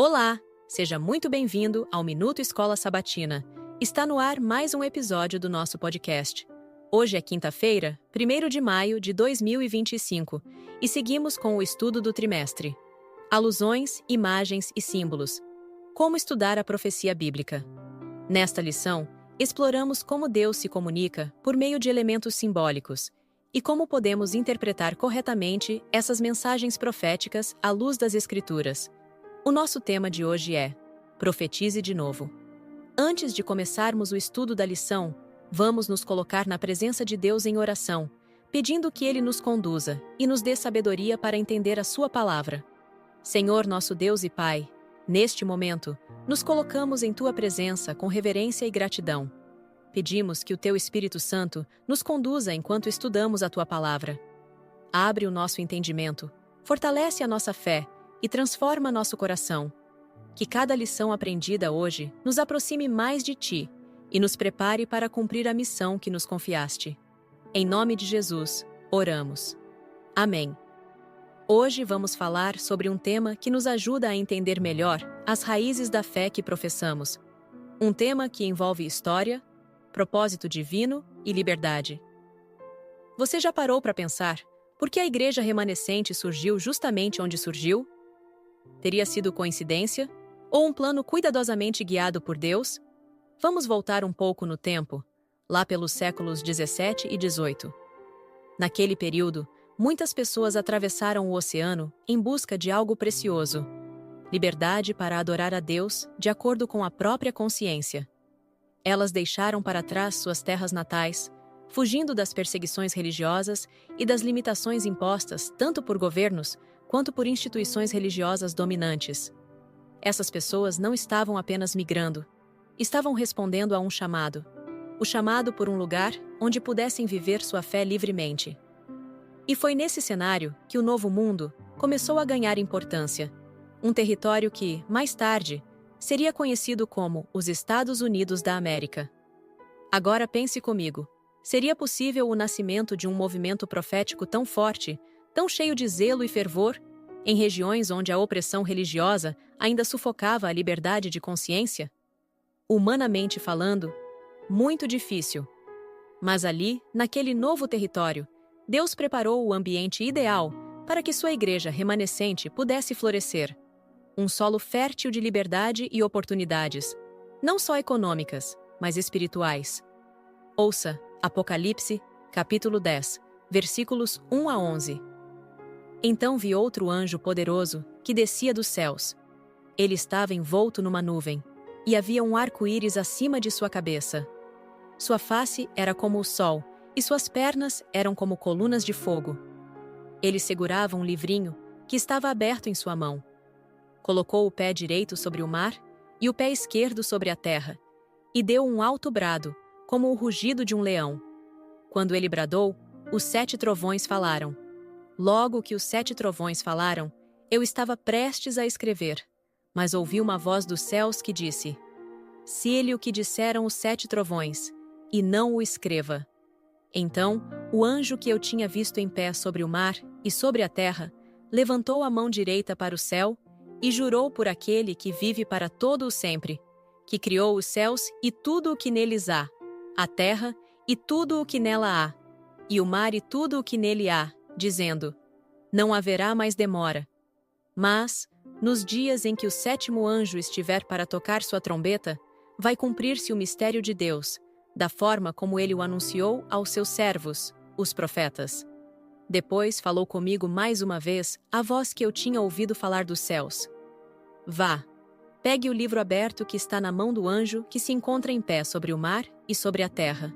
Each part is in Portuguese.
Olá, seja muito bem-vindo ao Minuto Escola Sabatina. Está no ar mais um episódio do nosso podcast. Hoje é quinta-feira, 1º de maio de 2025, e seguimos com o estudo do trimestre. Alusões, imagens e símbolos. Como estudar a profecia bíblica. Nesta lição, exploramos como Deus se comunica por meio de elementos simbólicos e como podemos interpretar corretamente essas mensagens proféticas à luz das Escrituras. O nosso tema de hoje é Profetize de novo. Antes de começarmos o estudo da lição, vamos nos colocar na presença de Deus em oração, pedindo que Ele nos conduza e nos dê sabedoria para entender a Sua palavra. Senhor nosso Deus e Pai, neste momento, nos colocamos em Tua presença com reverência e gratidão. Pedimos que o Teu Espírito Santo nos conduza enquanto estudamos a Tua palavra. Abre o nosso entendimento, fortalece a nossa fé e transforma nosso coração. Que cada lição aprendida hoje nos aproxime mais de Ti e nos prepare para cumprir a missão que nos confiaste. Em nome de Jesus, oramos. Amém. Hoje vamos falar sobre um tema que nos ajuda a entender melhor as raízes da fé que professamos. Um tema que envolve história, propósito divino e liberdade. Você já parou para pensar por que a igreja remanescente surgiu justamente onde surgiu? Teria sido coincidência? Ou um plano cuidadosamente guiado por Deus? Vamos voltar um pouco no tempo, lá pelos séculos 17 e 18. Naquele período, muitas pessoas atravessaram o oceano em busca de algo precioso: liberdade para adorar a Deus de acordo com a própria consciência. Elas deixaram para trás suas terras natais, fugindo das perseguições religiosas e das limitações impostas tanto por governos quanto por instituições religiosas dominantes. Essas pessoas não estavam apenas migrando, estavam respondendo a um chamado. O chamado por um lugar onde pudessem viver sua fé livremente. E foi nesse cenário que o Novo Mundo começou a ganhar importância. Um território que, mais tarde, seria conhecido como os Estados Unidos da América. Agora pense comigo, seria possível o nascimento de um movimento profético tão forte, tão cheio de zelo e fervor, em regiões onde a opressão religiosa ainda sufocava a liberdade de consciência? Humanamente falando, muito difícil. Mas ali, naquele novo território, Deus preparou o ambiente ideal para que sua igreja remanescente pudesse florescer. Um solo fértil de liberdade e oportunidades, não só econômicas, mas espirituais. Ouça Apocalipse, capítulo 10, versículos 1 a 11. Então vi outro anjo poderoso que descia dos céus. Ele estava envolto numa nuvem, e havia um arco-íris acima de sua cabeça. Sua face era como o sol, e suas pernas eram como colunas de fogo. Ele segurava um livrinho que estava aberto em sua mão. Colocou o pé direito sobre o mar e o pé esquerdo sobre a terra, e deu um alto brado, como o rugido de um leão. Quando ele bradou, os 7 trovões falaram. Logo que os 7 trovões falaram, eu estava prestes a escrever, mas ouvi uma voz dos céus que disse: "Cele o que disseram os 7 trovões, e não o escreva." Então, o anjo que eu tinha visto em pé sobre o mar e sobre a terra, levantou a mão direita para o céu e jurou por aquele que vive para todo o sempre, que criou os céus e tudo o que neles há, a terra e tudo o que nela há, e o mar e tudo o que nele há, dizendo: não haverá mais demora. Mas, nos dias em que o 7º anjo estiver para tocar sua trombeta, vai cumprir-se o mistério de Deus, da forma como ele o anunciou aos seus servos, os profetas. Depois falou comigo mais uma vez a voz que eu tinha ouvido falar dos céus. Vá, pegue o livro aberto que está na mão do anjo que se encontra em pé sobre o mar e sobre a terra.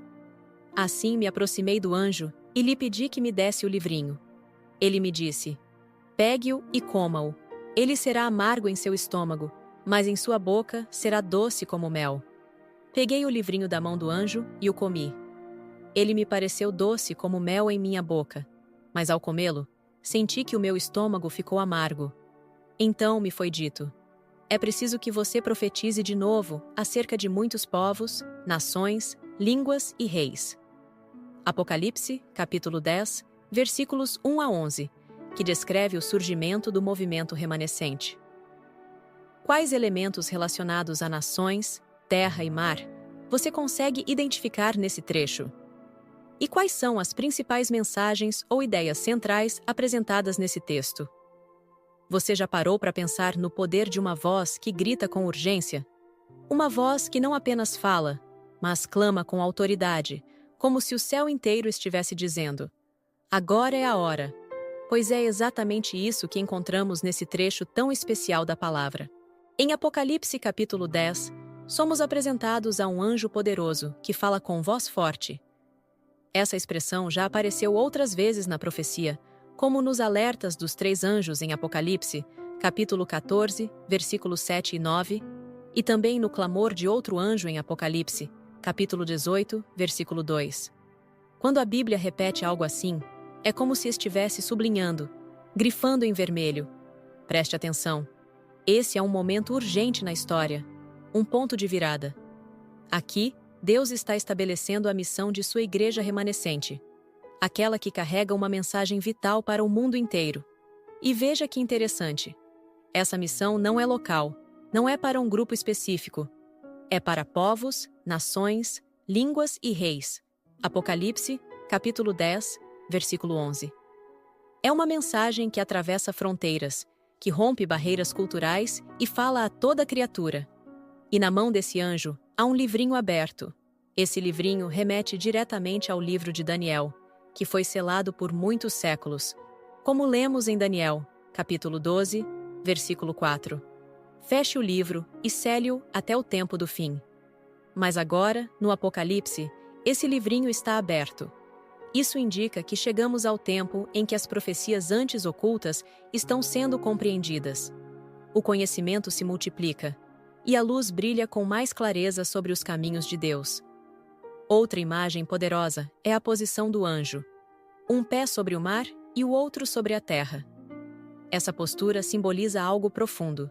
Assim me aproximei do anjo e lhe pedi que me desse o livrinho. Ele me disse: pegue-o e coma-o. Ele será amargo em seu estômago, mas em sua boca será doce como mel. Peguei o livrinho da mão do anjo e o comi. Ele me pareceu doce como mel em minha boca, mas ao comê-lo, senti que o meu estômago ficou amargo. Então me foi dito: é preciso que você profetize de novo acerca de muitos povos, nações, línguas e reis. Apocalipse, capítulo 10, versículos 1 a 11, que descreve o surgimento do movimento remanescente. Quais elementos relacionados a nações, terra e mar você consegue identificar nesse trecho? E quais são as principais mensagens ou ideias centrais apresentadas nesse texto? Você já parou para pensar no poder de uma voz que grita com urgência? Uma voz que não apenas fala, mas clama com autoridade, como se o céu inteiro estivesse dizendo: agora é a hora. Pois é exatamente isso que encontramos nesse trecho tão especial da palavra. Em Apocalipse capítulo 10, somos apresentados a um anjo poderoso que fala com voz forte. Essa expressão já apareceu outras vezes na profecia, como nos alertas dos 3 anjos em Apocalipse, capítulo 14, versículos 7 e 9, e também no clamor de outro anjo em Apocalipse, capítulo 18, versículo 2. Quando a Bíblia repete algo assim, é como se estivesse sublinhando, grifando em vermelho. Preste atenção. Esse é um momento urgente na história, um ponto de virada. Aqui, Deus está estabelecendo a missão de sua igreja remanescente, aquela que carrega uma mensagem vital para o mundo inteiro. E veja que interessante. Essa missão não é local, não é para um grupo específico. É para povos, nações, línguas e reis. Apocalipse, capítulo 10, versículo 11. É uma mensagem que atravessa fronteiras, que rompe barreiras culturais e fala a toda criatura. E na mão desse anjo, há um livrinho aberto. Esse livrinho remete diretamente ao livro de Daniel, que foi selado por muitos séculos, como lemos em Daniel, capítulo 12, versículo 4. Feche o livro e cele-o até o tempo do fim. Mas agora, no Apocalipse, esse livrinho está aberto. Isso indica que chegamos ao tempo em que as profecias antes ocultas estão sendo compreendidas. O conhecimento se multiplica, e a luz brilha com mais clareza sobre os caminhos de Deus. Outra imagem poderosa é a posição do anjo. Um pé sobre o mar e o outro sobre a terra. Essa postura simboliza algo profundo.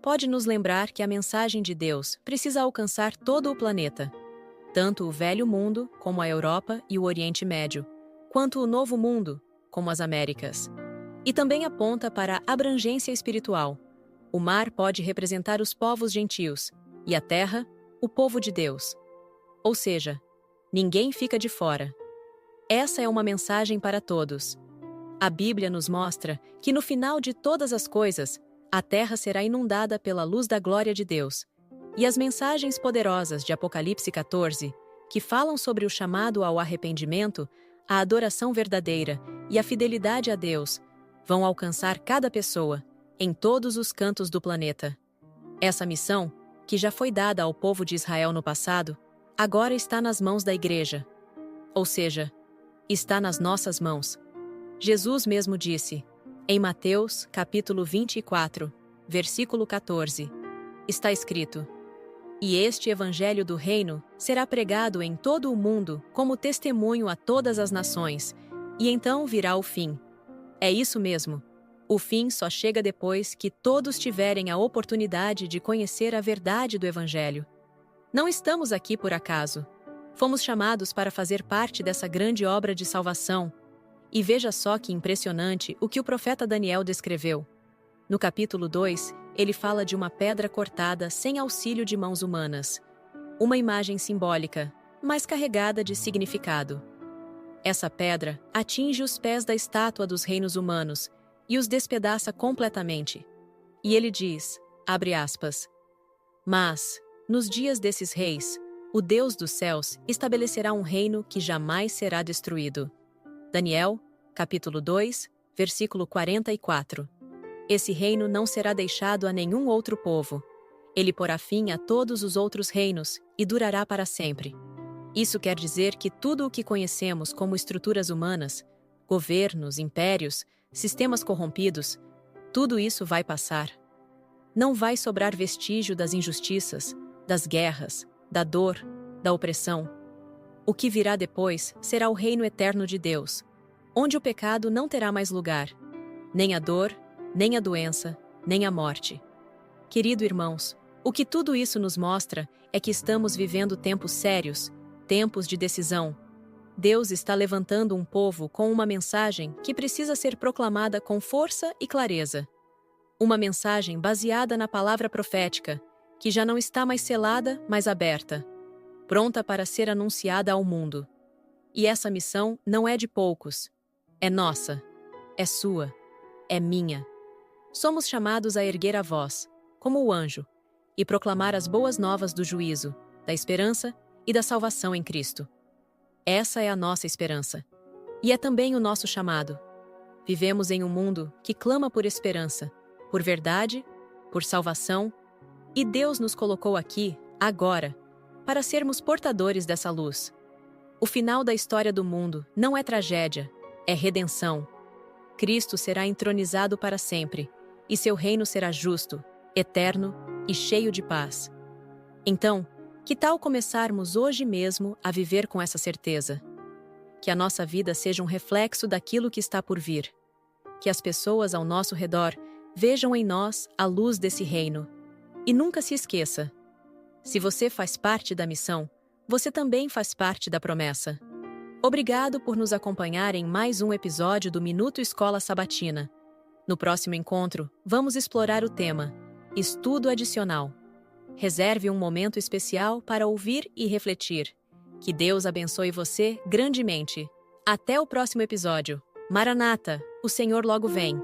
Pode nos lembrar que a mensagem de Deus precisa alcançar todo o planeta, tanto o Velho Mundo, como a Europa e o Oriente Médio, quanto o Novo Mundo, como as Américas. E também aponta para a abrangência espiritual. O mar pode representar os povos gentios, e a terra, o povo de Deus. Ou seja, ninguém fica de fora. Essa é uma mensagem para todos. A Bíblia nos mostra que no final de todas as coisas, a terra será inundada pela luz da glória de Deus. E as mensagens poderosas de Apocalipse 14, que falam sobre o chamado ao arrependimento, a adoração verdadeira e a fidelidade a Deus, vão alcançar cada pessoa, em todos os cantos do planeta. Essa missão, que já foi dada ao povo de Israel no passado, agora está nas mãos da igreja. Ou seja, está nas nossas mãos. Jesus mesmo disse, em Mateus, capítulo 24, versículo 14, está escrito: "E este evangelho do reino será pregado em todo o mundo como testemunho a todas as nações, e então virá o fim." É isso mesmo. O fim só chega depois que todos tiverem a oportunidade de conhecer a verdade do evangelho. Não estamos aqui por acaso. Fomos chamados para fazer parte dessa grande obra de salvação. E veja só que impressionante o que o profeta Daniel descreveu. No capítulo 2, ele fala de uma pedra cortada sem auxílio de mãos humanas. Uma imagem simbólica, mas carregada de significado. Essa pedra atinge os pés da estátua dos reinos humanos e os despedaça completamente. E ele diz, abre aspas, "Mas, nos dias desses reis, o Deus dos céus estabelecerá um reino que jamais será destruído." Daniel, capítulo 2, versículo 44. Esse reino não será deixado a nenhum outro povo. Ele porá fim a todos os outros reinos e durará para sempre. Isso quer dizer que tudo o que conhecemos como estruturas humanas, governos, impérios, sistemas corrompidos, tudo isso vai passar. Não vai sobrar vestígio das injustiças, das guerras, da dor, da opressão. O que virá depois será o reino eterno de Deus, onde o pecado não terá mais lugar, nem a dor, nem a doença, nem a morte. Querido irmãos, o que tudo isso nos mostra é que estamos vivendo tempos sérios, tempos de decisão. Deus está levantando um povo com uma mensagem que precisa ser proclamada com força e clareza. Uma mensagem baseada na palavra profética, que já não está mais selada, mas aberta, pronta para ser anunciada ao mundo. E essa missão não é de poucos. É nossa. É sua. É minha. Somos chamados a erguer a voz, como o anjo, e proclamar as boas novas do juízo, da esperança e da salvação em Cristo. Essa é a nossa esperança. E é também o nosso chamado. Vivemos em um mundo que clama por esperança, por verdade, por salvação, e Deus nos colocou aqui, agora, para sermos portadores dessa luz. O final da história do mundo não é tragédia, é redenção. Cristo será entronizado para sempre, e seu reino será justo, eterno e cheio de paz. Então, que tal começarmos hoje mesmo a viver com essa certeza? Que a nossa vida seja um reflexo daquilo que está por vir. Que as pessoas ao nosso redor vejam em nós a luz desse reino. E nunca se esqueça: se você faz parte da missão, você também faz parte da promessa. Obrigado por nos acompanhar em mais um episódio do Minuto Escola Sabatina. No próximo encontro, vamos explorar o tema Estudo Adicional. Reserve um momento especial para ouvir e refletir. Que Deus abençoe você grandemente. Até o próximo episódio. Maranata, o Senhor logo vem.